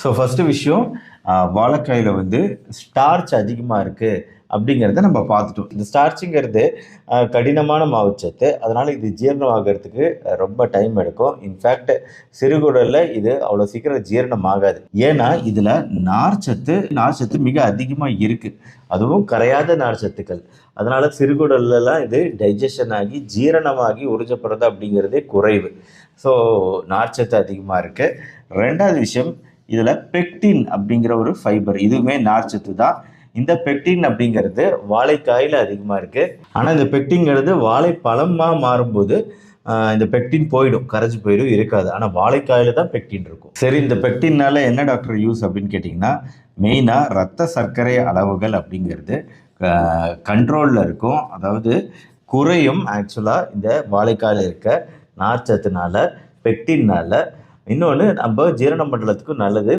So first விஷயம், வாழைக்காயில் வந்து starch அதிகமாக இருக்குது அப்படிங்கிறத நம்ம பார்த்துட்டோம். இந்த ஸ்டார்ச்சுங்கிறது கடினமான மாவுச்சத்து, அதனால் இது ஜீரணம் ஆகிறதுக்கு ரொம்ப டைம் எடுக்கும். இன்ஃபேக்ட் சிறுகுடலில் இது அவ்வளோ சீக்கிரம் ஜீரணம் ஆகாது. ஏன்னா இதில் நார்ச்சத்து மிக அதிகமாக இருக்குது, அதுவும் கரையாத நார்ச்சத்துக்கள். அதனால் சிறுகுடல்லாம் இது டைஜஷன் ஆகி ஜீரணமாகி உறிஞ்சப்படுறது அப்படிங்கிறதே குறைவு. ஸோ நார்ச்சத்து அதிகமாக இருக்குது. ரெண்டாவது விஷயம், இதில் பெக்டின் அப்படிங்கிற ஒரு ஃபைபர், இதுவுமே நார்ச்சத்து தான். இந்த பெக்டின் அப்படிங்கிறது வாழைக்காயில் அதிகமாக இருக்குது. ஆனால் இந்த பெக்டின்ங்கிறது வாழைப்பழமாக மாறும்போது இந்த பெக்டின் போயிடும், கரைச்சி போயிடும், இருக்காது. ஆனால் வாழைக்காயில் தான் பெக்டின் இருக்கும். சரி, இந்த பெக்டின்னால என்ன டாக்டர் யூஸ் அப்படின்னு கேட்டிங்கன்னா, மெயினாக ரத்த சர்க்கரை அளவுகள் அப்படிங்கிறது கண்ட்ரோலில் இருக்கும். அதாவது குறையும் ஆக்சுவலாக இந்த வாழைக்காயில் இருக்க நார்ச்சத்துனால, பெக்டின்னால. இன்னொன்று நம்ம ஜீரண மண்டலத்துக்கும் நல்லது.